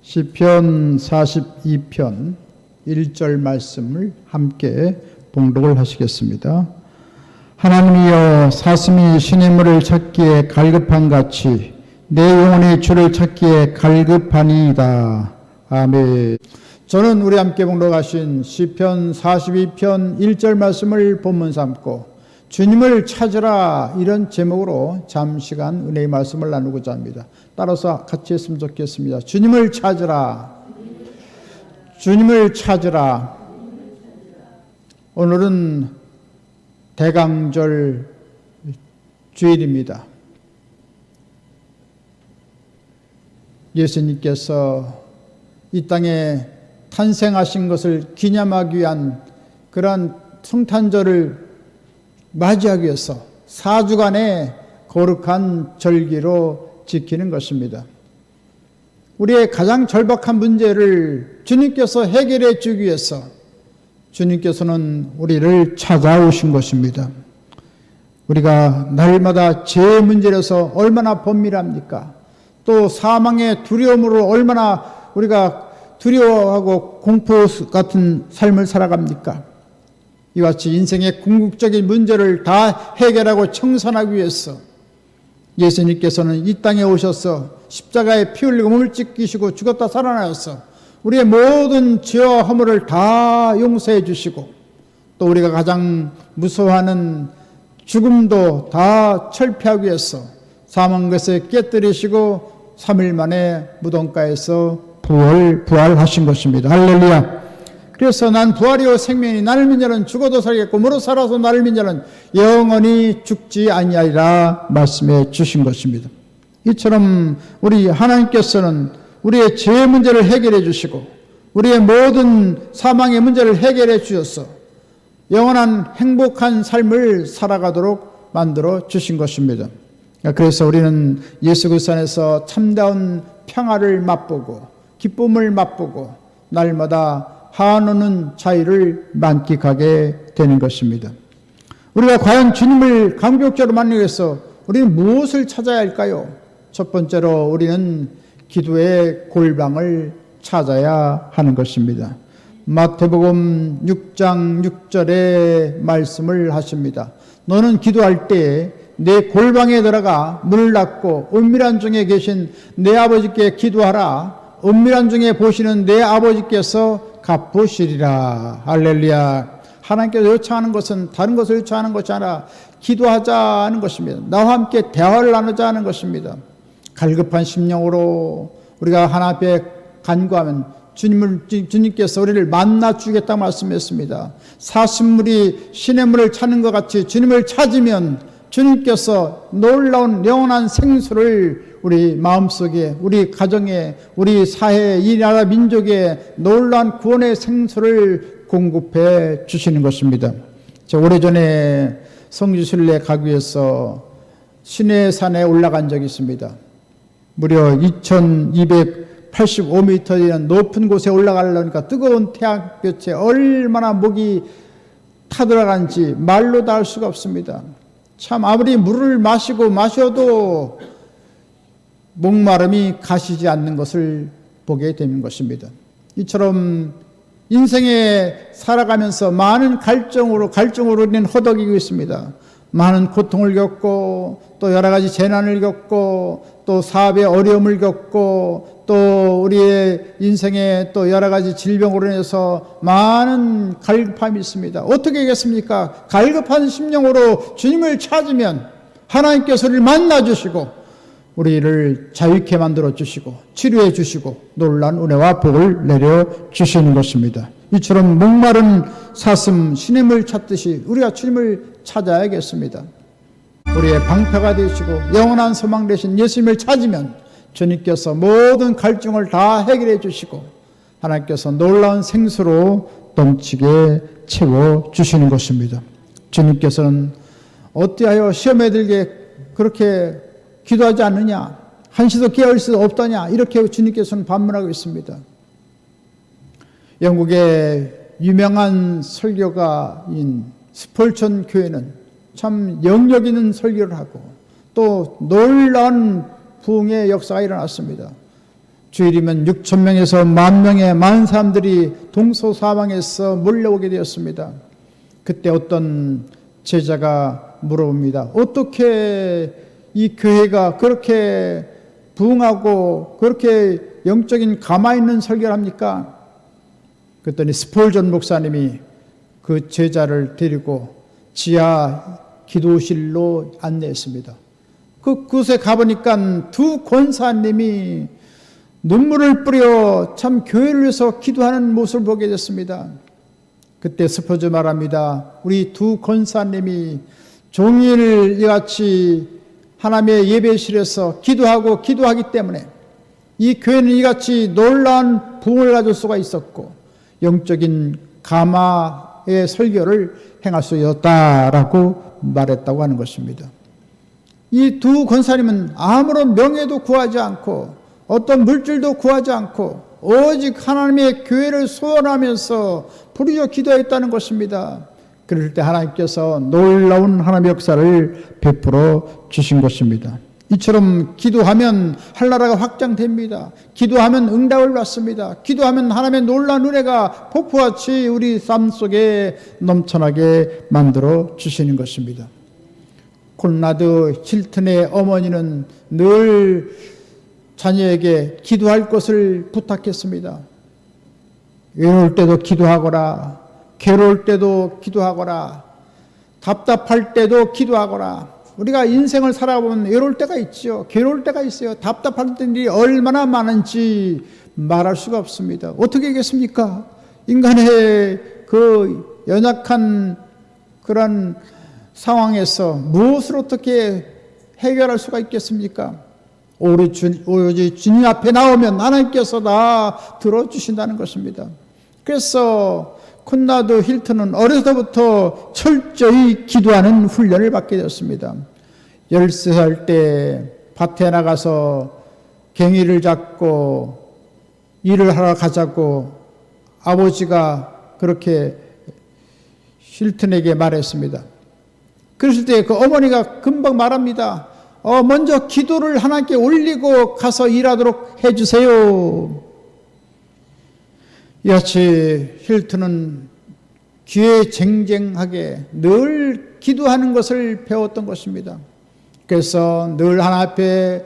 시편 42편 1절 말씀을 함께 봉독을 하시겠습니다. 하나님이여, 사슴이 시냇물을 찾기에 갈급한 같이 내 영혼이 주를 찾기에 갈급하니이다. 아멘. 저는 우리 함께 봉독하신 시편 42편 1절 말씀을 본문 삼고 주님을 찾으라, 이런 제목으로 잠시간 은혜의 말씀을 나누고자 합니다. 따라서 같이 했으면 좋겠습니다. 주님을 찾으라. 주님을 찾으라. 오늘은 대강절 주일입니다. 예수님께서 이 땅에 탄생하신 것을 기념하기 위한 그러한 성탄절을 맞이하기 위해서 4주간의 거룩한 절기로 지키는 것입니다. 우리의 가장 절박한 문제를 주님께서 해결해 주기 위해서 주님께서는 우리를 찾아오신 것입니다. 우리가 날마다 죄의 문제에서 얼마나 범민합니까? 또 사망의 두려움으로 얼마나 우리가 두려워하고 공포 같은 삶을 살아갑니까? 이와 같이 인생의 궁극적인 문제를 다 해결하고 청산하기 위해서 예수님께서는 이 땅에 오셔서 십자가에 피 흘리고 몸을 찢기시고 죽었다 살아나셔서 우리의 모든 죄와 허물을 다 용서해 주시고 또 우리가 가장 무서워하는 죽음도 다 철폐하기 위해서 사망것에 깨뜨리시고 3일 만에 무덤가에서 부활하신 것입니다. 할렐루야. 그래서 난 부활이요 생명이 나를 믿는 자는 죽어도 살겠고 무릇 살아서 나를 믿는 자는 영원히 죽지 아니하리라 말씀해 주신 것입니다. 이처럼 우리 하나님께서는 우리의 죄의 문제를 해결해 주시고 우리의 모든 사망의 문제를 해결해 주셔서 영원한 행복한 삶을 살아가도록 만들어 주신 것입니다. 그래서 우리는 예수 그리스도 안에서 참다운 평화를 맛보고 기쁨을 맛보고 날마다 한오는 자유를 만끽하게 되는 것입니다. 우리가 과연 주님을 감격적으로 만나기 위해서 우리는 무엇을 찾아야 할까요? 첫 번째로 우리는 기도의 골방을 찾아야 하는 것입니다. 마태복음 6장 6절의 말씀을 하십니다. 너는 기도할 때에 내 골방에 들어가 문을 닫고 은밀한 중에 계신 내 아버지께 기도하라. 은밀한 중에 보시는 내 아버지께서 갚으시리라. 할렐루야. 하나님께서 요청하는 것은 다른 것을 요청하는 것이 아니라 기도하자는 것입니다. 나와 함께 대화를 나누자는 것입니다. 갈급한 심령으로 우리가 하나님 앞에 간구하면 주님께서 우리를 만나 주겠다고 말씀했습니다. 사슴물이 시냇물을 찾는 것 같이 주님을 찾으면 주님께서 놀라운 영원한 생수를 우리 마음속에, 우리 가정에, 우리 사회에, 이 나라 민족에 놀라운 구원의 생수를 공급해 주시는 것입니다. 제가 오래전에 성지순례 가기 위해서 시내산에 올라간 적이 있습니다. 무려 2285m 되는 높은 곳에 올라가려니까 뜨거운 태양볕에 얼마나 목이 타들어간지 말로 다 할 수가 없습니다. 참 아무리 물을 마셔도 목마름이 가시지 않는 것을 보게 되는 것입니다. 이처럼 인생에 살아가면서 많은 갈증으로 우리는 허덕이고 있습니다. 많은 고통을 겪고 또 여러 가지 재난을 겪고 또 사업의 어려움을 겪고 또 우리의 인생에 또 여러 가지 질병으로 인해서 많은 갈급함이 있습니다. 어떻게 하겠습니까? 갈급한 심령으로 주님을 찾으면 하나님께서 우리를 만나 주시고 우리를 자유케 만들어 주시고 치료해 주시고 놀라운 은혜와 복을 내려 주시는 것입니다. 이처럼 목마른 사슴 시냇물 찾듯이 우리가 주님을 찾아야겠습니다. 우리의 방패가 되시고 영원한 소망 되신 예수님을 찾으면 주님께서 모든 갈증을 다 해결해 주시고 하나님께서 놀라운 생수로 넘치게 채워 주시는 것입니다. 주님께서는 어찌하여 시험에 들게 그렇게 기도하지 않느냐, 한시도 깨어있을 수 없다냐, 이렇게 주님께서는 반문하고 있습니다. 영국의 유명한 설교가인 스펄전 교회는 참 영역 있는 설교를 하고 또 놀라운 부흥의 역사가 일어났습니다. 주일이면 6천 명에서 10,000명의 많은 사람들이 동서사방에서 몰려오게 되었습니다. 그때 어떤 제자가 물어봅니다. 어떻게 이 교회가 그렇게 부흥하고 그렇게 영적인 가마 있는 설교를 합니까? 그랬더니 스폴전 목사님이 그 제자를 데리고 지하 기도실로 안내했습니다. 그곳에 가보니까 두 권사님이 눈물을 뿌려 참 교회를 위해서 기도하는 모습을 보게 됐습니다. 그때 스포즈 말합니다. 우리 두 권사님이 종일 이같이 하나님의 예배실에서 기도하기 때문에 이 교회는 이같이 놀라운 부흥을 가질 수가 있었고 영적인 가마의 설교를 행할 수 있었다라고 말했다고 하는 것입니다. 이 두 권사님은 아무런 명예도 구하지 않고 어떤 물질도 구하지 않고 오직 하나님의 교회를 소원하면서 부르짖어 기도했다는 것입니다. 그럴 때 하나님께서 놀라운 하나님의 역사를 베풀어 주신 것입니다. 이처럼 기도하면 하늘나라가 확장됩니다. 기도하면 응답을 받습니다. 기도하면 하나님의 놀라운 은혜가 폭포같이 우리 삶 속에 넘쳐나게 만들어 주시는 것입니다. 콘라드 힐튼의 어머니는 늘 자녀에게 기도할 것을 부탁했습니다. 외로울 때도 기도하거라, 괴로울 때도 기도하거라, 답답할 때도 기도하거라. 우리가 인생을 살아보면 외로울 때가 있죠. 괴로울 때가 있어요. 답답할 때들이 얼마나 많은지 말할 수가 없습니다. 어떻게 하겠습니까? 인간의 그 연약한 그런 상황에서 무엇을 어떻게 해결할 수가 있겠습니까? 오로지 주님 앞에 나오면 하나님께서 다 들어주신다는 것입니다. 그래서 콘라드 힐튼은 어려서부터 철저히 기도하는 훈련을 받게 되었습니다. 13살 때 밭에 나가서 갱이를 잡고 일을 하러 가자고 아버지가 그렇게 힐튼에게 말했습니다. 그랬을 때 그 어머니가 금방 말합니다. 먼저 기도를 하나님께 올리고 가서 일하도록 해주세요. 이같이 힐튼은 기회쟁쟁하게 늘 기도하는 것을 배웠던 것입니다. 그래서 늘 하나님 앞에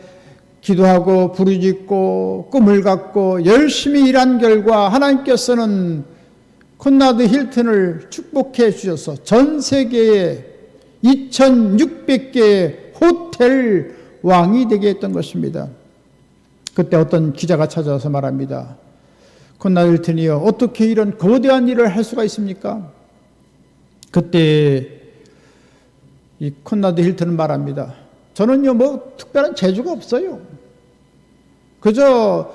기도하고 부르짖고 꿈을 갖고 열심히 일한 결과 하나님께서는 콘라드 힐튼을 축복해 주셔서 전 세계에 2600개의 호텔 왕이 되게 했던 것입니다. 그때 어떤 기자가 찾아와서 말합니다. 콘라드 힐튼이요, 어떻게 이런 거대한 일을 할 수가 있습니까? 그때 이 콘라드 힐튼은 말합니다. 저는요, 뭐 특별한 재주가 없어요. 그저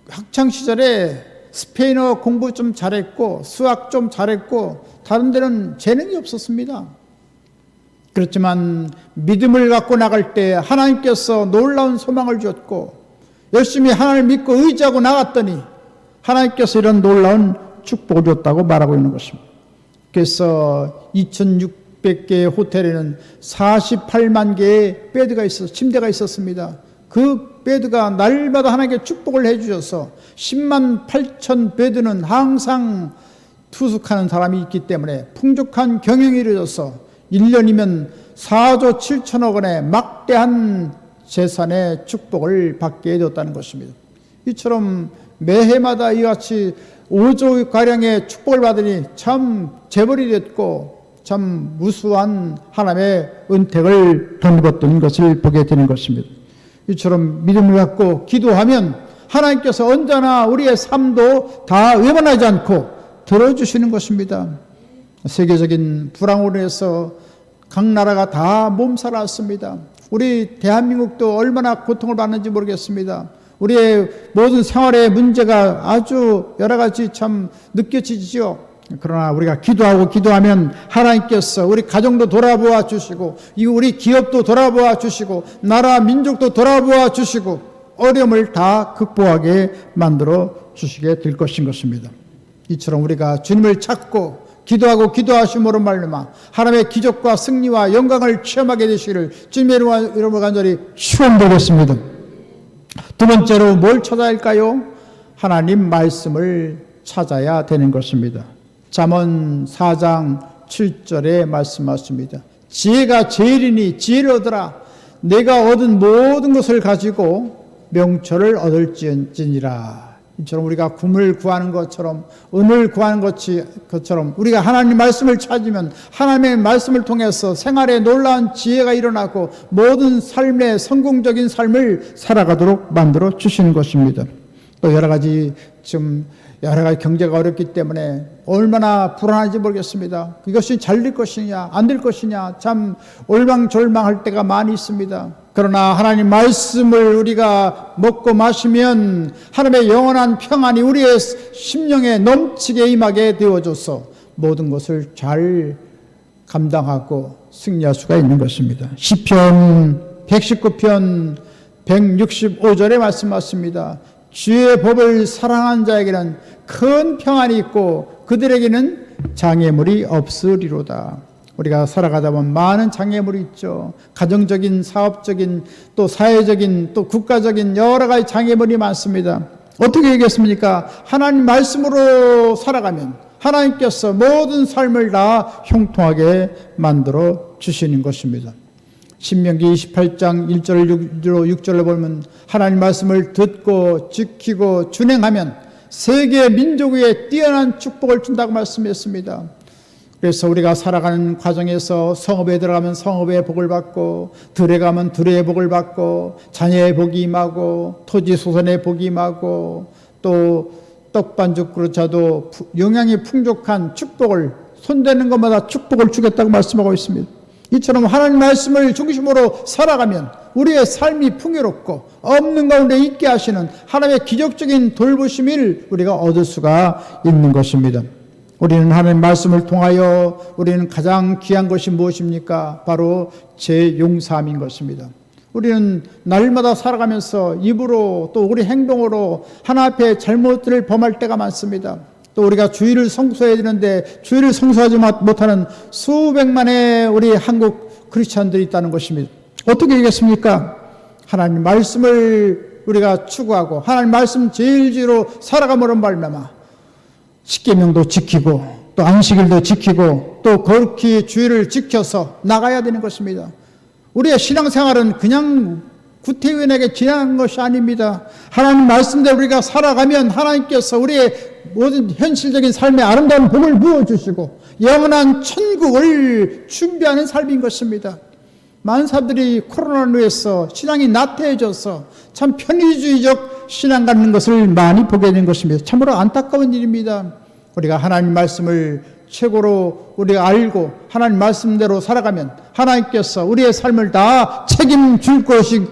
학창시절에 스페인어 공부 좀 잘했고 수학 좀 잘했고 다른 데는 재능이 없었습니다. 그렇지만 믿음을 갖고 나갈 때 하나님께서 놀라운 소망을 주었고 열심히 하나님을 믿고 의지하고 나갔더니 하나님께서 이런 놀라운 축복을 줬다고 말하고 있는 것입니다. 그래서 2600개의 호텔에는 48만 개의 베드가 침대가 있었습니다. 그 베드가 날마다 하나님께 축복을 해주셔서 10만 8천 베드는 항상 투숙하는 사람이 있기 때문에 풍족한 경영이 이루어져서 1년이면 4조 7천억 원의 막대한 재산의 축복을 받게 되었다는 것입니다. 이처럼 매해마다 이같이 5조가량의 축복을 받으니 참 재벌이 됐고 참 무수한 하나님의 은택을 거머쥐었던 것을 보게 되는 것입니다. 이처럼 믿음을 갖고 기도하면 하나님께서 언제나 우리의 삶도 다 외면하지 않고 들어주시는 것입니다. 세계적인 불황으로 인해서 각 나라가 다 몸살았습니다. 우리 대한민국도 얼마나 고통을 받는지 모르겠습니다. 우리의 모든 생활의 문제가 아주 여러 가지 참 느껴지죠. 그러나 우리가 기도하면 하나님께서 우리 가정도 돌아보아 주시고 우리 기업도 돌아보아 주시고 나라 민족도 돌아보아 주시고 어려움을 다 극복하게 만들어 주시게 될 것입니다. 이처럼 우리가 주님을 찾고 기도하심으로 말미암아 하나님의 기적과 승리와 영광을 체험하게 되시기를 주님의 이름으로 간절히 축원드리겠습니다. 두 번째로 뭘 찾아야 할까요? 하나님 말씀을 찾아야 되는 것입니다. 잠언 4장 7절에 말씀하십니다. 지혜가 제일이니 지혜를 얻으라. 내가 얻은 모든 것을 가지고 명철을 얻을지니라. 이처럼 우리가 금을 구하는 것처럼, 은을 구하는 것처럼 우리가 하나님 말씀을 찾으면 하나님의 말씀을 통해서 생활에 놀라운 지혜가 일어나고 모든 삶의 성공적인 삶을 살아가도록 만들어 주시는 것입니다. 또 여러 가지 경제가 어렵기 때문에 얼마나 불안한지 모르겠습니다. 이것이 잘 될 것이냐 안 될 것이냐 참 올망졸망할 때가 많이 있습니다. 그러나 하나님 말씀을 우리가 먹고 마시면 하나님의 영원한 평안이 우리의 심령에 넘치게 임하게 되어줘서 모든 것을 잘 감당하고 승리할 수가 있는 것입니다. 시편 119편 165절에 말씀하십니다. 주의 법을 사랑한 자에게는 큰 평안이 있고 그들에게는 장애물이 없으리로다. 우리가 살아가다 보면 많은 장애물이 있죠. 가정적인, 사업적인, 또 사회적인, 또 국가적인 여러 가지 장애물이 많습니다. 어떻게 얘기했습니까? 하나님 말씀으로 살아가면 하나님께서 모든 삶을 다 형통하게 만들어 주시는 것입니다. 신명기 28장 1절 6절을 보면 하나님 말씀을 듣고 지키고 준행하면 세계 민족 위에 뛰어난 축복을 준다고 말씀했습니다. 그래서 우리가 살아가는 과정에서 성읍에 들어가면 성읍의 복을 받고, 들에 가면 들의 복을 받고, 자녀의 복이 임하고, 토지 소산의 복이 임하고, 또 떡반죽 그릇자도 영양이 풍족한 축복을, 손대는 것마다 축복을 주겠다고 말씀하고 있습니다. 이처럼 하나님 말씀을 중심으로 살아가면 우리의 삶이 풍요롭고 없는 가운데 있게 하시는 하나님의 기적적인 돌보심을 우리가 얻을 수가 있는 것입니다. 우리는 하나님 말씀을 통하여 우리는 가장 귀한 것이 무엇입니까? 바로 재용서함인 것입니다. 우리는 날마다 살아가면서 입으로 또 우리 행동으로 하나님 앞에 잘못들을 범할 때가 많습니다. 또 우리가 주일을 성수해야 되는데 주일을 성수하지 못하는 수백만의 우리 한국 크리스찬들이 있다는 것입니다. 어떻게 되겠습니까? 하나님 말씀을 우리가 추구하고 하나님 말씀 제일지로 살아감으로 말미암아 십계명도 지키고 또 안식일도 지키고 또 거룩히 주일을 지켜서 나가야 되는 것입니다. 우리의 신앙생활은 그냥 구태의원에게 지나는 것이 아닙니다. 하나님 말씀대로 우리가 살아가면 하나님께서 우리의 모든 현실적인 삶에 아름다운 복을 부어주시고 영원한 천국을 준비하는 삶인 것입니다. 많은 사람들이 코로나로 인해서 신앙이 나태해져서 참 편의주의적 신앙 갖는 것을 많이 보게 된 것입니다. 참으로 안타까운 일입니다. 우리가 하나님 말씀을 최고로 우리가 알고 하나님 말씀대로 살아가면 하나님께서 우리의 삶을 다 책임질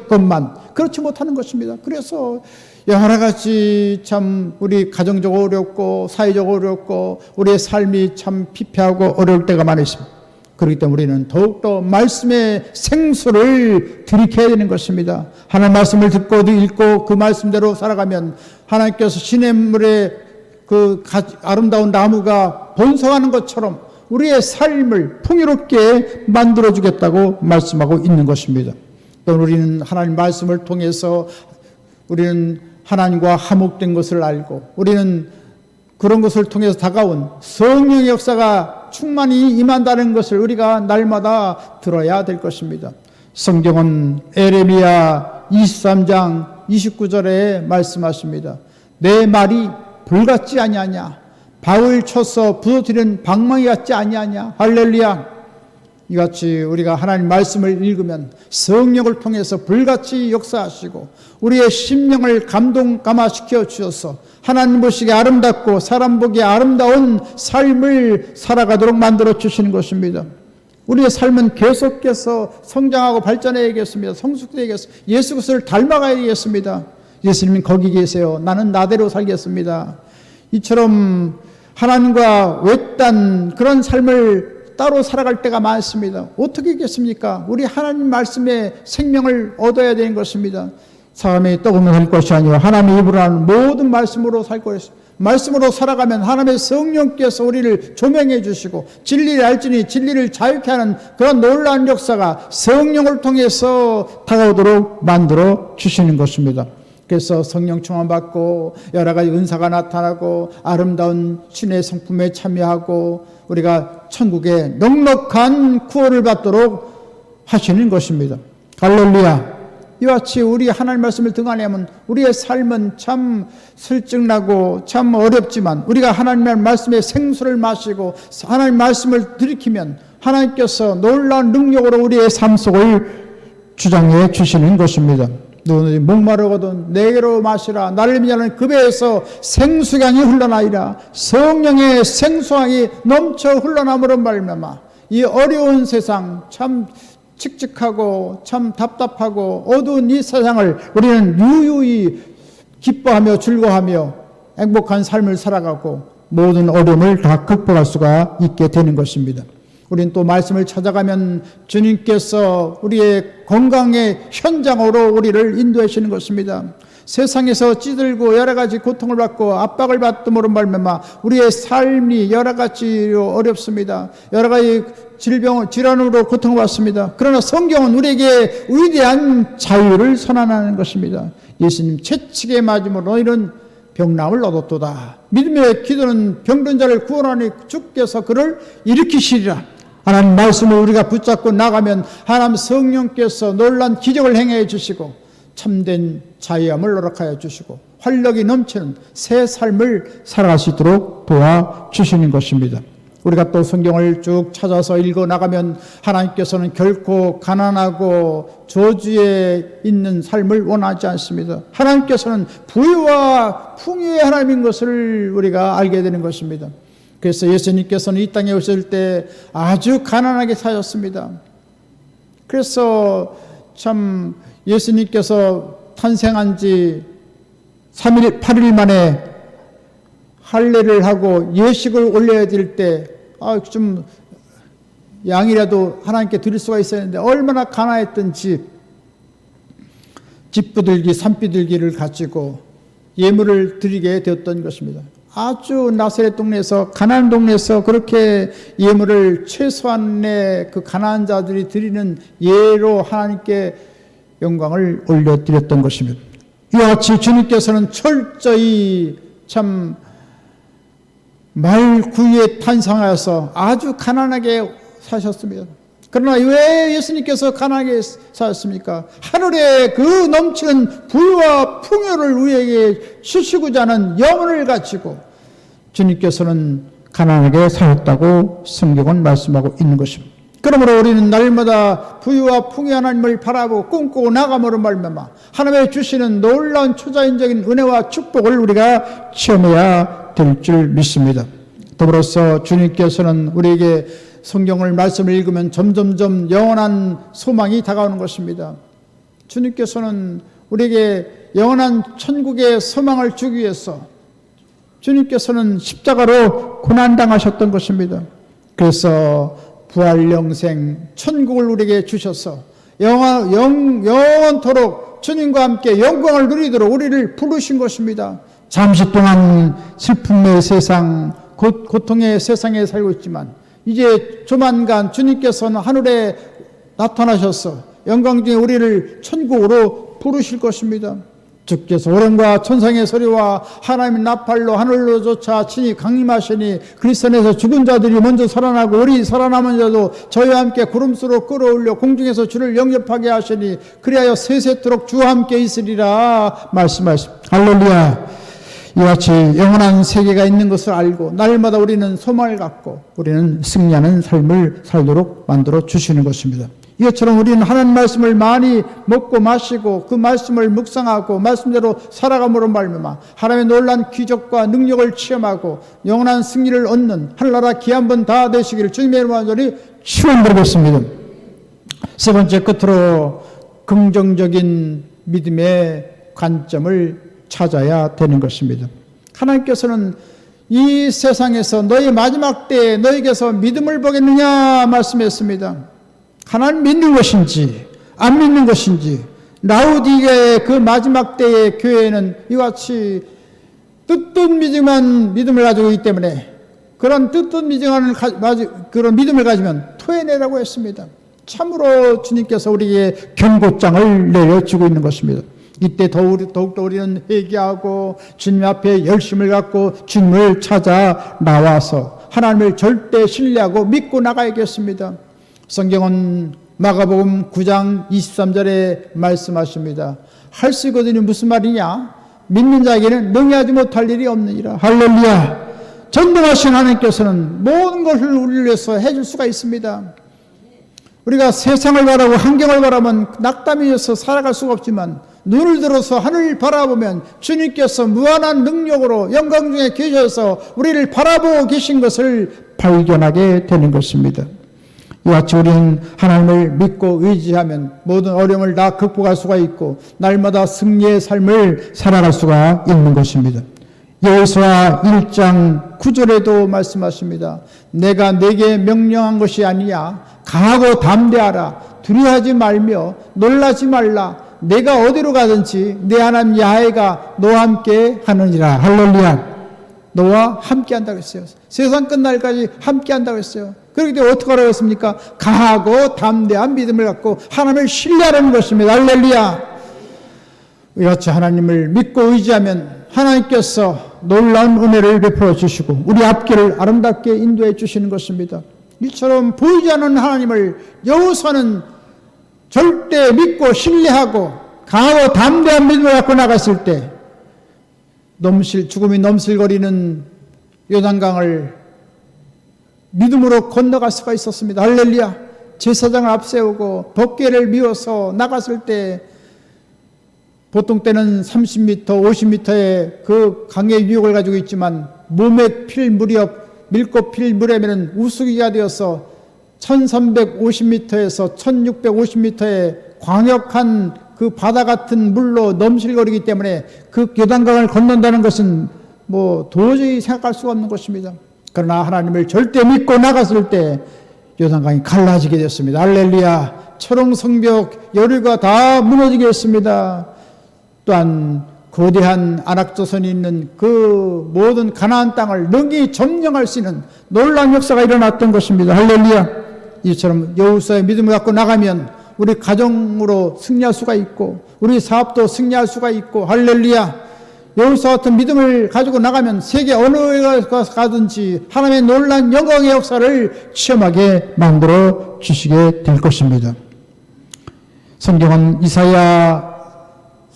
것만 그렇지 못하는 것입니다. 그래서 여러 가지 참 우리 가정적으로 어렵고 사회적으로 어렵고 우리의 삶이 참 피폐하고 어려울 때가 많이 있습니다. 그렇기 때문에 우리는 더욱더 말씀의 생수를 들이켜야 되는 것입니다. 하나님 말씀을 듣고 읽고 그 말씀대로 살아가면 하나님께서 시냇물에 그 아름다운 나무가 번성하는 것처럼 우리의 삶을 풍요롭게 만들어주겠다고 말씀하고 있는 것입니다. 또 우리는 하나님 말씀을 통해서 우리는 하나님과 화목된 것을 알고 우리는 그런 것을 통해서 다가온 성령의 역사가 충만히 임한다는 것을 우리가 날마다 들어야 될 것입니다. 성경은 에레미야 23장 29절에 말씀하십니다. 내 말이 불같지 아니하냐, 박을 쳐서 부서뜨리는 방망이 같지 아니하냐. 할렐루야. 이같이 우리가 하나님 말씀을 읽으면 성령을 통해서 불같이 역사하시고 우리의 심령을 감화시켜 주셔서 하나님 보시기에 아름답고 사람 보기에 아름다운 삶을 살아가도록 만들어 주시는 것입니다. 우리의 삶은 계속해서 성장하고 발전해야겠습니다. 성숙되야겠습니다. 예수 그리스도를 닮아가야겠습니다. 예수님은 거기 계세요. 나는 나대로 살겠습니다. 이처럼 하나님과 외딴 그런 삶을 따로 살아갈 때가 많습니다. 어떻게 하겠습니까? 우리 하나님 말씀의 생명을 얻어야 되는 것입니다. 사람이 떡으로 살 것이 아니라 하나님의 입으로 하는 모든 말씀으로 살 것입니다. 말씀으로 살아가면 하나님의 성령께서 우리를 조명해 주시고 진리를 알지니 진리를 자유케 하는 그런 놀라운 역사가 성령을 통해서 다가오도록 만들어 주시는 것입니다. 그래서 성령 충만받고 여러 가지 은사가 나타나고 아름다운 신의 성품에 참여하고 우리가 천국에 넉넉한 구원을 받도록 하시는 것입니다. 할렐루야. 이와 같이 우리 하나님 말씀을 등한하면 우리의 삶은 참 슬쩍나고 참 어렵지만 우리가 하나님 말씀의 생수를 마시고 하나님 말씀을 들이키면 하나님께서 놀라운 능력으로 우리의 삶 속을 주장해 주시는 것입니다. 너는 목마르거든 내게로 마시라. 나를 믿는 그 배에서 생수강이 흘러나이라. 성령의 생수강이 넘쳐 흘러나므로 말미암아 이 어려운 세상 참 칙칙하고 참 답답하고 어두운 이 세상을 우리는 유유히 기뻐하며 즐거워하며 행복한 삶을 살아가고 모든 어려움을 다 극복할 수가 있게 되는 것입니다. 우리는 또 말씀을 찾아가면 주님께서 우리의 건강의 현장으로 우리를 인도하시는 것입니다. 세상에서 찌들고 여러 가지 고통을 받고 압박을 받음으로 말미암아 우리의 삶이 여러 가지로 어렵습니다. 여러 가지 질환으로 고통을 받습니다. 그러나 성경은 우리에게 위대한 자유를 선언하는 것입니다. 예수님 채찍에 맞음으로 너희는 병남을 얻었도다. 믿음의 기도는 병든 자를 구원하니 주께서 그를 일으키시리라. 하나님 말씀을 우리가 붙잡고 나가면 하나님 성령께서 놀란 기적을 행해 주시고 참된 자유함을 허락하여 주시고 활력이 넘치는 새 삶을 살아갈 수 있도록 도와주시는 것입니다. 우리가 또 성경을 쭉 찾아서 읽어 나가면 하나님께서는 결코 가난하고 저주에 있는 삶을 원하지 않습니다. 하나님께서는 부유와 풍요의 하나님인 것을 우리가 알게 되는 것입니다. 그래서 예수님께서는 이 땅에 오실 때 아주 가난하게 사셨습니다. 그래서 참 예수님께서 탄생한 지 3일, 8일 만에 할례를 하고 예식을 올려야 될 때 좀 양이라도 하나님께 드릴 수가 있었는데 얼마나 가난했던 집부들기, 산비둘기를 가지고 예물을 드리게 되었던 것입니다. 아주 나사렛 동네에서 가난한 동네에서 그렇게 예물을 최소한의 그 가난한 자들이 드리는 예로 하나님께 영광을 올려드렸던 것입니다. 이와 같이 주님께서는 철저히 참 말구유에 탄생하여서 아주 가난하게 사셨습니다. 그러나 왜 예수님께서 가난하게 사셨습니까? 하늘에 그 넘치는 부유와 풍요를 우리에게 주시고자 하는 영혼을 가지고 주님께서는 가난하게 사셨다고 성경은 말씀하고 있는 것입니다. 그러므로 우리는 날마다 부유와 풍요의 하나님을 바라보고 꿈꾸고 나감으로 말미암아 하나님의 주시는 놀라운 초자연적인 은혜와 축복을 우리가 체험해야 될 줄 믿습니다. 더불어서 주님께서는 우리에게 성경을 말씀을 읽으면 점점점 영원한 소망이 다가오는 것입니다. 주님께서는 우리에게 영원한 천국의 소망을 주기 위해서 주님께서는 십자가로 고난당하셨던 것입니다. 그래서 부활 영생 천국을 우리에게 주셔서 영원토록 주님과 함께 영광을 누리도록 우리를 부르신 것입니다. 잠시 동안 슬픔의 세상, 고통의 세상에 살고 있지만 이제 조만간 주님께서는 하늘에 나타나셔서 영광 중에 우리를 천국으로 부르실 것입니다. 주께서 호령과 천상의 소리와 하나님의 나팔로 하늘로 쫓아 친히 강림하시니 그리스도에서 죽은 자들이 먼저 살아나고 우리 살아남은 자도 저희와 함께 구름수로 끌어올려 공중에서 주를 영접하게 하시니 그리하여 세세토록 주와 함께 있으리라 말씀하십니다. 할렐루야. 이와 같이 영원한 세계가 있는 것을 알고 날마다 우리는 소망을 갖고 우리는 승리하는 삶을 살도록 만들어 주시는 것입니다. 이것처럼 우리는 하나님 말씀을 많이 먹고 마시고 그 말씀을 묵상하고 말씀대로 살아감으로 말미암아 하나님의 놀라운 기적과 능력을 체험하고 영원한 승리를 얻는 하늘나라 귀한 분 다 되시기를 주님의 이름으로 간절히 축원드리겠습니다. 세 번째 끝으로 긍정적인 믿음의 관점을 찾아야 되는 것입니다. 하나님께서는 이 세상에서 너희 마지막 때에 너희에게서 믿음을 보겠느냐 말씀했습니다. 하나님 믿는 것인지 안 믿는 것인지 라우디게의 그 마지막 때의 교회는 이와 같이 뜻뜻 믿음을 가지고 있기 때문에 그런 뜻뜻 그런 믿음을 가지면 토해내라고 했습니다. 참으로 주님께서 우리에게 경고장을 내려주고 있는 것입니다. 이때 더욱더 우리는 회개하고 주님 앞에 열심을 갖고 주님을 찾아 나와서 하나님을 절대 신뢰하고 믿고 나가야겠습니다. 성경은 마가복음 9장 23절에 말씀하십니다. 할 수 있거든요. 무슨 말이냐? 믿는 자에게는 능히하지 못할 일이 없느니라. 할렐루야. 전능하신 하나님께서는 모든 것을 우리를 위해서 해줄 수가 있습니다. 우리가 세상을 바라고 환경을 바라면 낙담해서 살아갈 수가 없지만 눈을 들어서 하늘을 바라보면 주님께서 무한한 능력으로 영광 중에 계셔서 우리를 바라보고 계신 것을 발견하게 되는 것입니다. 이와 같이 우리는 하나님을 믿고 의지하면 모든 어려움을 다 극복할 수가 있고 날마다 승리의 삶을 살아갈 수가 있는 것입니다. 여호수아 1장 9절에도 말씀하십니다. 내가 네게 명령한 것이 아니야. 강하고 담대하라. 두려워하지 말며 놀라지 말라. 내가 어디로 가든지 내 하나님 야훼가 너와 함께 하느니라. 할렐루야. 너와 함께 한다고 했어요. 세상 끝날까지 함께 한다고 했어요. 그렇기 때문에 어떻게 하라고 했습니까? 강하고 담대한 믿음을 갖고 하나님을 신뢰하는 것입니다. 할렐루야. 이같이 하나님을 믿고 의지하면 하나님께서 놀라운 은혜를 베풀어 주시고 우리 앞길을 아름답게 인도해 주시는 것입니다. 이처럼 보이지 않는 하나님을 여호수아는 절대 믿고 신뢰하고 강하고 담대한 믿음을 갖고 나갔을 때 죽음이 넘실거리는 요단강을 믿음으로 건너갈 수가 있었습니다. 할렐루야. 제사장을 앞세우고 법궤를 미워서 나갔을 때 보통 때는 30m, 50m의 그 강의 유역을 가지고 있지만 몸에 필 무렵 밀고 필 무렵에는 우수기가 되어서 1350m에서 1650m의 광역한 그 바다 같은 물로 넘실거리기 때문에 그 요단강을 건넌다는 것은 도저히 생각할 수가 없는 것입니다. 그러나 하나님을 절대 믿고 나갔을 때 요단강이 갈라지게 됐습니다. 할렐루야. 초롱성벽 여리고가 다 무너지게 했습니다. 또한 거대한 아낙조선이 있는 그 모든 가나안 땅을 능히 점령할 수 있는 놀라운 역사가 일어났던 것입니다. 할렐루야. 이처럼 여호수아의 믿음을 갖고 나가면 우리 가정으로 승리할 수가 있고 우리 사업도 승리할 수가 있고 할렐루야. 여호수아 같은 믿음을 가지고 나가면 세계 어느 가든지 하나님의 놀라운 영광의 역사를 체험하게 만들어 주시게 될 것입니다. 성경은 이사야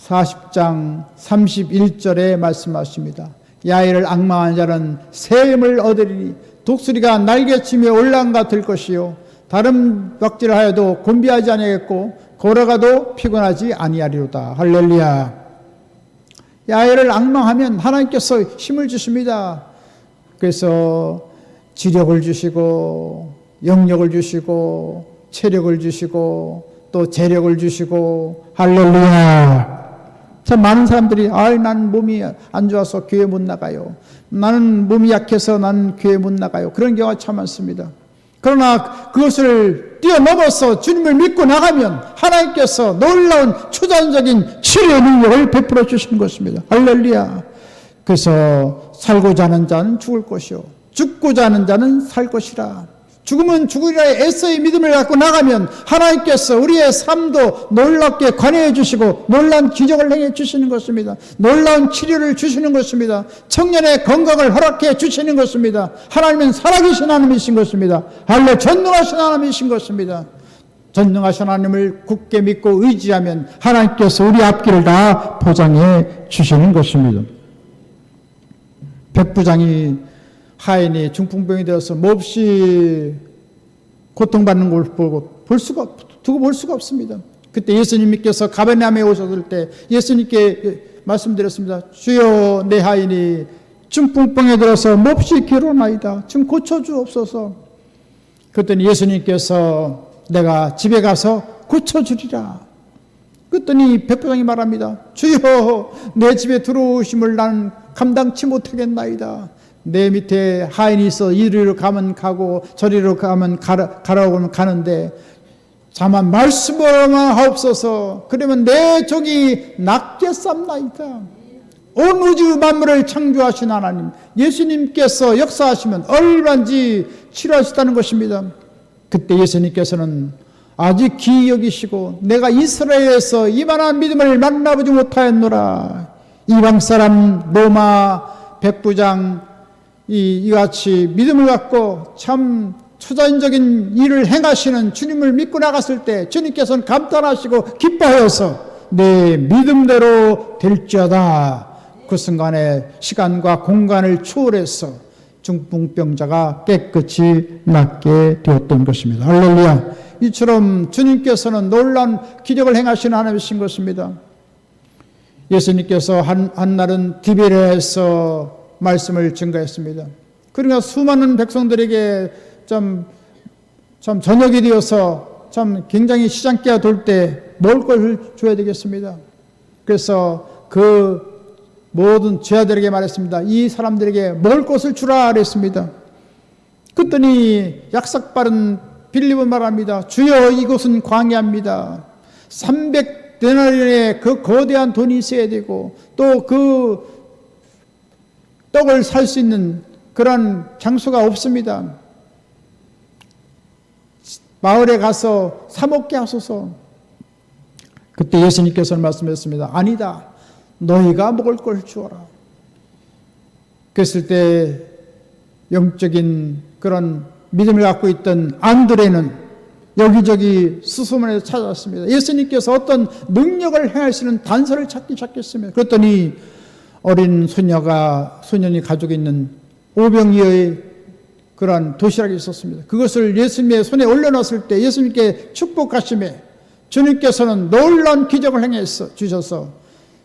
40장 31절에 말씀하십니다. 야훼를 앙망한 자는 새 힘을 얻으리니 독수리가 날개치며 올라간 것 같을 것이요 다른 박질을 하여도 곤비하지 아니하겠고 걸어가도 피곤하지 아니하리로다. 할렐루야. 야훼를 앙망하면 하나님께서 힘을 주십니다. 그래서 지력을 주시고 영력을 주시고 체력을 주시고 또 재력을 주시고 할렐루야. 참 많은 사람들이 나는 몸이 안 좋아서 교회 못 나가요. 나는 몸이 약해서 나는 교회 못 나가요. 그런 경우가 참 많습니다. 그러나 그것을 뛰어넘어서 주님을 믿고 나가면 하나님께서 놀라운 초자연적인 치료의 능력을 베풀어 주시는 것입니다. 할렐루야. 그래서 살고자 하는 자는 죽을 것이요 죽고자 하는 자는 살 것이라. 죽으면 죽으리라의 에서의 믿음을 갖고 나가면 하나님께서 우리의 삶도 놀랍게 관여해 주시고 놀라운 기적을 행해 주시는 것입니다. 놀라운 치료를 주시는 것입니다. 청년의 건강을 허락해 주시는 것입니다. 하나님은 살아계신 하나님이신 것입니다. 할렐루야. 전능하신 하나님이신 것입니다. 전능하신 하나님을 굳게 믿고 의지하면 하나님께서 우리 앞길을 다 보장해 주시는 것입니다. 백부장이 하인이 중풍병이 되어서 몹시 고통받는 걸 두고 볼 수가 없습니다. 그때 예수님께서 가버나움에 오셨을 때 예수님께 말씀드렸습니다. 주여 내 하인이 중풍병에 들어서 몹시 괴로나이다. 좀 고쳐주옵소서. 그랬더니 예수님께서 내가 집에 가서 고쳐주리라. 그랬더니 백부장이 말합니다. 주여 내 집에 들어오심을 나는 감당치 못하겠나이다. 내 밑에 하인이 있어 이리로 가면 가고 저리로 가면 가라고 가는데 다만 말씀으로만 하옵소서. 그러면 내 종이 낫게 쌈나이다. 온 우주 만물을 창조하신 하나님 예수님께서 역사하시면 얼마든지 치료하셨다는 것입니다. 그때 예수님께서는 아직 기이 여기시고 내가 이스라엘에서 이만한 믿음을 만나보지 못하였노라. 이방 사람 로마 백부장 이같이 믿음을 갖고 참 초자연적인 일을 행하시는 주님을 믿고 나갔을 때 주님께서는 감탄하시고 기뻐하여서 내 믿음대로 될지어다. 그 순간에 시간과 공간을 초월해서 중풍병자가 깨끗이 낫게 되었던 것입니다. 할렐루야. 이처럼 주님께서는 놀라운 기적을 행하시는 하나님이신 것입니다. 예수님께서 한 날은 디베레에서 말씀을 증거했습니다. 그러니까 수많은 백성들에게 참 저녁이 되어서 참 굉장히 시장기가 돌 때 먹을 것을 줘야 되겠습니다. 그래서 그 모든 제자들에게 말했습니다. 이 사람들에게 먹을 것을 주라 그랬습니다. 그랬더니 약삭빠른 빌립은 말합니다. 주여, 이곳은 광야입니다. 300데나리온의 그 거대한 돈이 있어야 되고 또 그 떡을 살 수 있는 그런 장소가 없습니다. 마을에 가서 사 먹게 하소서. 그때 예수님께서는 말씀하셨습니다. 아니다. 너희가 먹을 걸 주어라. 그랬을 때 영적인 그런 믿음을 갖고 있던 안드레는 여기저기 수소문에서 찾아왔습니다. 예수님께서 어떤 능력을 행하시는 단서를 찾기 시작했습니다. 그랬더니 어린 소년이 가지고 있는 오병이어의 그러한 도시락이 있었습니다. 그것을 예수님의 손에 올려놨을 때 예수님께 축복하심에 주님께서는 놀라운 기적을 행해서 주셔서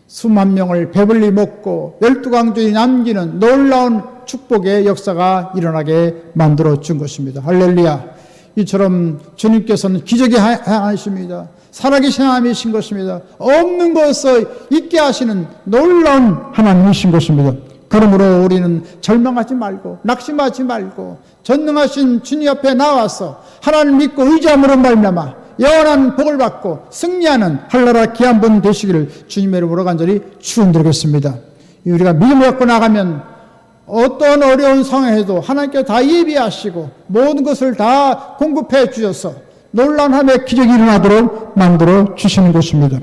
수만 명을 배불리 먹고 12강조에 남기는 놀라운 축복의 역사가 일어나게 만들어 준 것입니다. 할렐루야. 이처럼 주님께서는 기적이 하십니다. 살아계신 하나님이신 것입니다. 없는 것을 있게 하시는 놀라운 하나님이신 것입니다. 그러므로 우리는 절망하지 말고 낙심하지 말고 전능하신 주님 앞에 나와서 하나님 믿고 의지함으로 말미암아 영원한 복을 받고 승리하는 한나라 귀한 분 되시기를 주님의 이름으로 간절히 축원드리겠습니다. 우리가 믿음을 갖고 나가면 어떤 어려운 상황에도 하나님께 다 예비하시고 모든 것을 다 공급해 주셔서 놀라운 하나님의 기적이 일어나도록 만들어 주시는 것입니다.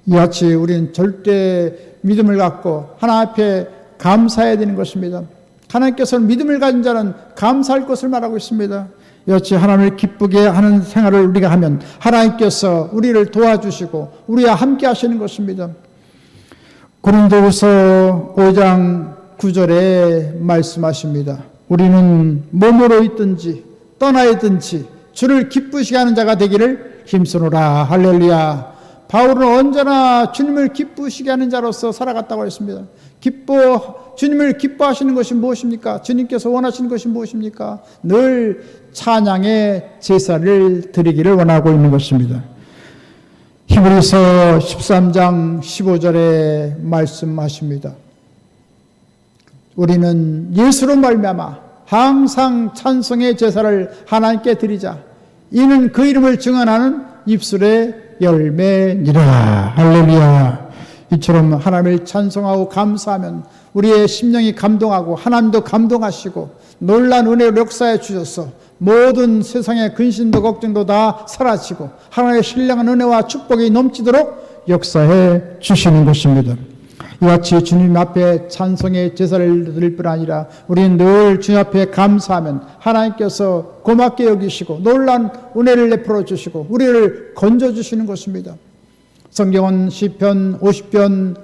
이같이 우리는 절대 믿음을 갖고 하나님 앞에 감사해야 되는 것입니다. 하나님께서는 믿음을 가진 자는 감사할 것을 말하고 있습니다. 이같이 하나님을 기쁘게 하는 생활을 우리가 하면 하나님께서 우리를 도와주시고 우리와 함께 하시는 것입니다. 고린도후서 5장 9절에 말씀하십니다. 우리는 몸으로 있든지 떠나 있든지 주를 기쁘시게 하는 자가 되기를 힘쓰노라. 할렐루야. 바울은 언제나 주님을 기쁘시게 하는 자로서 살아갔다고 했습니다. 주님을 기뻐하시는 것이 무엇입니까? 주님께서 원하시는 것이 무엇입니까? 늘 찬양의 제사를 드리기를 원하고 있는 것입니다. 히브리서 13장 15절에 말씀하십니다. 우리는 예수로 말미암아 항상 찬송의 제사를 하나님께 드리자. 이는 그 이름을 증언하는 입술의 열매니라. 할렐루야. 이처럼 하나님을 찬송하고 감사하면 우리의 심령이 감동하고 하나님도 감동하시고 놀라운 은혜를 역사해 주셔서 모든 세상의 근심도 걱정도 다 사라지고 하나님의 신령한 은혜와 축복이 넘치도록 역사해 주시는 것입니다. 이같이 주님 앞에 찬송의 제사를 드릴 뿐 아니라 우리는 늘 주님 앞에 감사하면 하나님께서 고맙게 여기시고 놀라운 은혜를 베풀어 주시고 우리를 건져주시는 것입니다. 성경은 시편 50편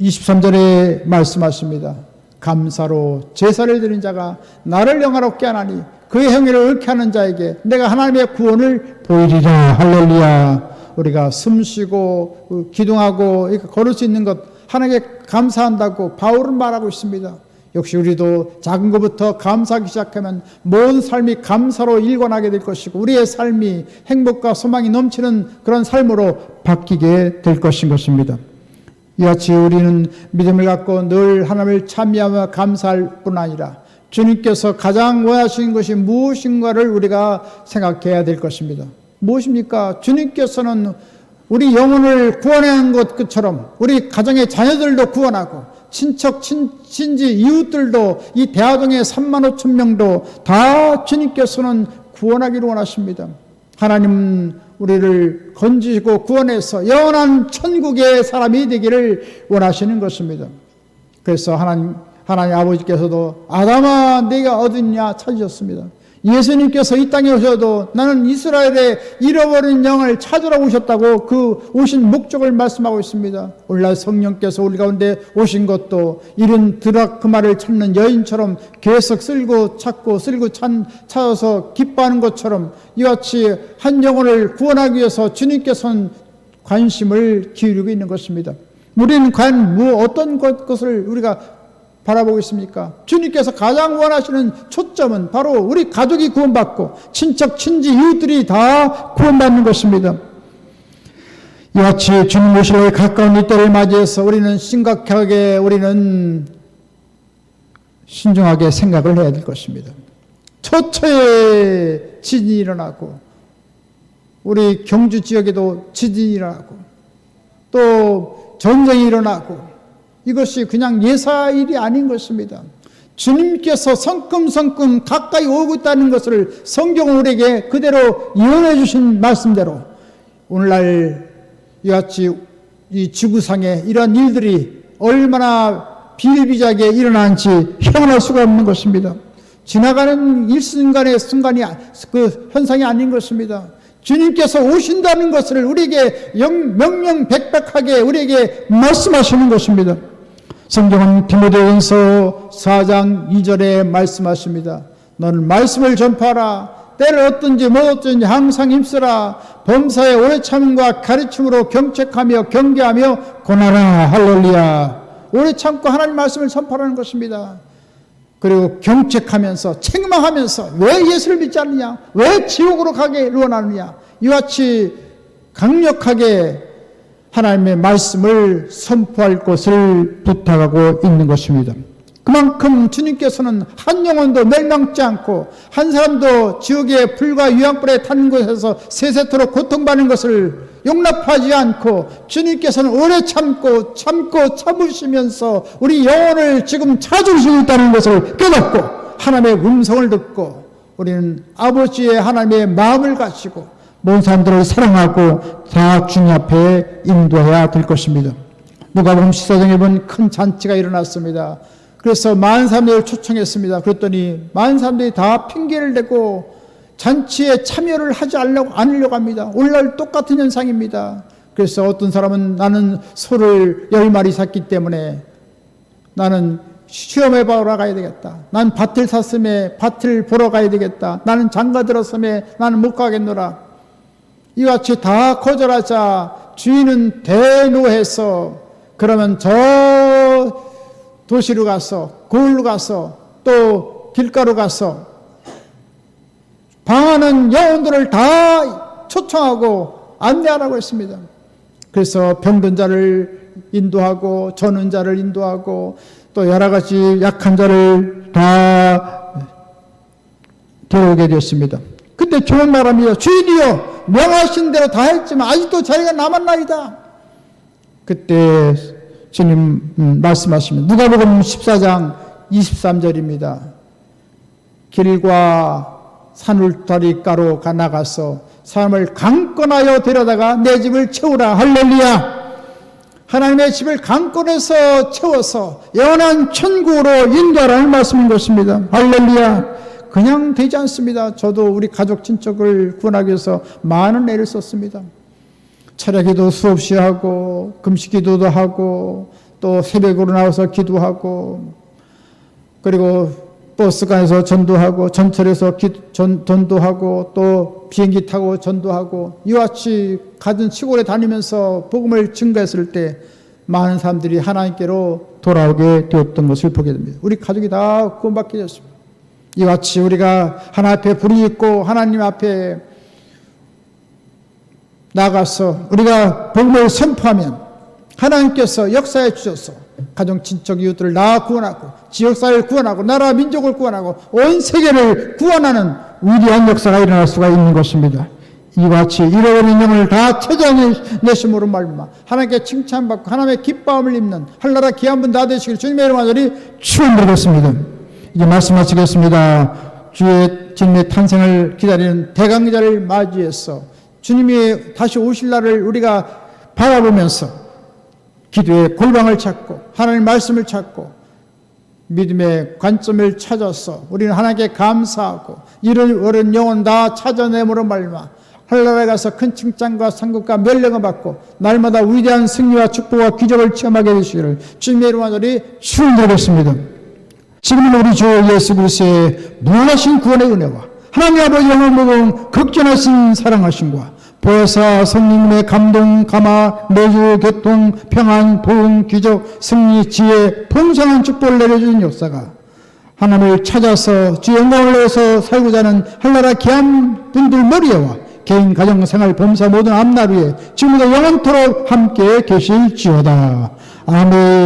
23절에 말씀하십니다. 감사로 제사를 드린 자가 나를 영화롭게 하나니 그의 행위를 옳게 하는 자에게 내가 하나님의 구원을 보이리라. 할렐루야. 우리가 숨쉬고 기둥하고 걸을 수 있는 것 하나님께 감사한다고 바울은 말하고 있습니다. 역시 우리도 작은 것부터 감사하기 시작하면 모든 삶이 감사로 일관하게 될 것이고 우리의 삶이 행복과 소망이 넘치는 그런 삶으로 바뀌게 될 것인 것입니다. 이같이 우리는 믿음을 갖고 늘 하나님을 찬미하며 감사할 뿐 아니라 주님께서 가장 원하시는 것이 무엇인가를 우리가 생각해야 될 것입니다. 무엇입니까? 주님께서는 우리 영혼을 구원하는 것처럼 우리 가정의 자녀들도 구원하고 친척, 친지, 이웃들도 이 대하동의 3만 5천 명도 다 주님께서는 구원하기를 원하십니다. 하나님 우리를 건지시고 구원해서 영원한 천국의 사람이 되기를 원하시는 것입니다. 그래서 하나님 아버지께서도 아담아 네가 어딨냐 찾으셨습니다. 예수님께서 이 땅에 오셔도 나는 이스라엘의 잃어버린 영을 찾으러 오셨다고 그 오신 목적을 말씀하고 있습니다. 오늘날 성령께서 우리 가운데 오신 것도 이른 드라크마를 찾는 여인처럼 계속 쓸고 찾고 찾아서 기뻐하는 것처럼 이같이 한 영혼을 구원하기 위해서 주님께서는 관심을 기울이고 있는 것입니다. 우리는 과연 어떤 것을 우리가 바라보고 있습니까? 주님께서 가장 원하시는 초점은 바로 우리 가족이 구원받고 친척, 친지, 이웃들이 다 구원받는 것입니다. 이같이 주님 오실 가까운 이때를 맞이해서 우리는 신중하게 생각을 해야 될 것입니다. 처처에 지진이 일어나고 우리 경주 지역에도 지진이 일어나고 또 전쟁이 일어나고 이것이 그냥 예사일이 아닌 것입니다. 주님께서 성큼성큼 가까이 오고 있다는 것을 성경은 우리에게 그대로 예언해 주신 말씀대로 오늘날 이같이 이 지구상에 이런 일들이 얼마나 비일비재하게 일어나는지 형언할 수가 없는 것입니다. 지나가는 일순간의 그 현상이 아닌 것입니다. 주님께서 오신다는 것을 우리에게 명명백백하게 우리에게 말씀하시는 것입니다. 성경은 디모데전서 4장 2절에 말씀하십니다. 너는 말씀을 전파하라. 때를 어떤지 못 어떤지 항상 힘쓰라. 범사에 오래 참음과 가르침으로 경책하며 경계하며 권하라. 할렐루야. 오래 참고 하나님 말씀을 전파하는 것입니다. 그리고 경책하면서 책망하면서 왜 예수를 믿지 않느냐, 왜 지옥으로 가게 원하느냐, 이같이 강력하게 하나님의 말씀을 선포할 것을 부탁하고 있는 것입니다. 그만큼 주님께서는 한 영혼도 멸망치 않고 한 사람도 지옥의 불과 유황불에 타는 곳에서 세세토록 고통받는 것을 용납하지 않고 주님께서는 오래 참고 참으시면서 우리 영혼을 지금 찾으시고 있다는 것을 깨닫고 하나님의 음성을 듣고 우리는 아버지의 하나님의 마음을 가지고 모든 사람들을 사랑하고 다 주님 앞에 인도해야 될 것입니다. 누가복음 14장에 보면 큰 잔치가 일어났습니다. 그래서 많은 사람들을 초청했습니다. 그랬더니 많은 사람들이 다 핑계를 대고 잔치에 참여를 하지 않으려고 합니다. 오늘날 똑같은 현상입니다. 그래서 어떤 사람은 나는 소를 10마리 샀기 때문에 나는 시험해 보러 가야 되겠다. 난 밭을 샀음에 밭을 보러 가야 되겠다. 나는 장가 들었음에 나는 못 가겠노라. 이같이 다 거절하자 주인은 대노해서 그러면 저 도시로 가서 고을로 가서 또 길가로 가서 방하는 영혼들을 다 초청하고 안내하라고 했습니다. 그래서 병든 자를 인도하고 저는 자를 인도하고 또 여러 가지 약한 자를 다 데려오게 되었습니다. 그때 좋은 말합니다. 주인이여 명하신 대로 다 했지만 아직도 자리가 남았나이다. 그때 주님 말씀하십니다. 누가복음 14장 23절입니다. 길과 산울다리가로 나가서 사람을 강권하여 데려다가 내 집을 채우라. 할렐루야. 하나님의 집을 강권해서 채워서 영원한 천국으로 인도하라는 말씀인 것입니다. 할렐루야. 그냥 되지 않습니다. 저도 우리 가족 친척을 구원하기 위해서 많은 애를 썼습니다. 철야기도 수없이 하고 금식기도도 하고 또 새벽으로 나와서 기도하고 그리고 버스간에서 전도하고 전철에서 전도하고 또 비행기 타고 전도하고 이와 같이 가든 시골에 다니면서 복음을 증거했을 때 많은 사람들이 하나님께로 돌아오게 되었던 것을 보게 됩니다. 우리 가족이 다 구원받게 되었습니다. 이와 같이 우리가 하나님 앞에 불이 있고 하나님 앞에 나가서 우리가 복음을 선포하면 하나님께서 역사해 주셔서 가정, 친척, 이웃들을 다 구원하고 지역사회를 구원하고 나라, 민족을 구원하고 온 세계를 구원하는 위대한 역사가 일어날 수가 있는 것입니다. 이와 같이 잃어버린 영을 다 찾아내심으로 말미암아 하나님께 칭찬받고 하나님의 기뻐함을 입는 한나라 귀한 분 다 되시길 주님의 이름으로 축원드리겠습니다. 이제 말씀하시겠습니다. 주의 주님의 탄생을 기다리는 대강자를 맞이해서 주님이 다시 오실 날을 우리가 바라보면서 기도의 골방을 찾고 하나님의 말씀을 찾고 믿음의 관점을 찾아서 우리는 하나님께 감사하고 이런 어린 영혼 다 찾아내므로 말미암아 하늘나라에 가서 큰 칭찬과 상급과 면령을 받고 날마다 위대한 승리와 축복과 기적을 체험하게 되시기를 주님의 이름으로 간절히 축원드리겠습니다. 지금은 우리 주 예수 그리스도의 무한하신 구원의 은혜와 하나님 아버지 영원무궁 극전하신 사랑하심과 보혜사 성령님의 감동, 감화, 내주, 교통, 평안, 도움, 기적, 승리, 지혜, 풍성한 축복을 내려주는 역사가 하나님을 찾아서 주 영광을 내서 살고자 하는 한나라 귀한 분들 머리에와 개인, 가정, 생활, 범사 모든 앞날 위에 지금부터 영원토록 함께 계실지어다. 아멘.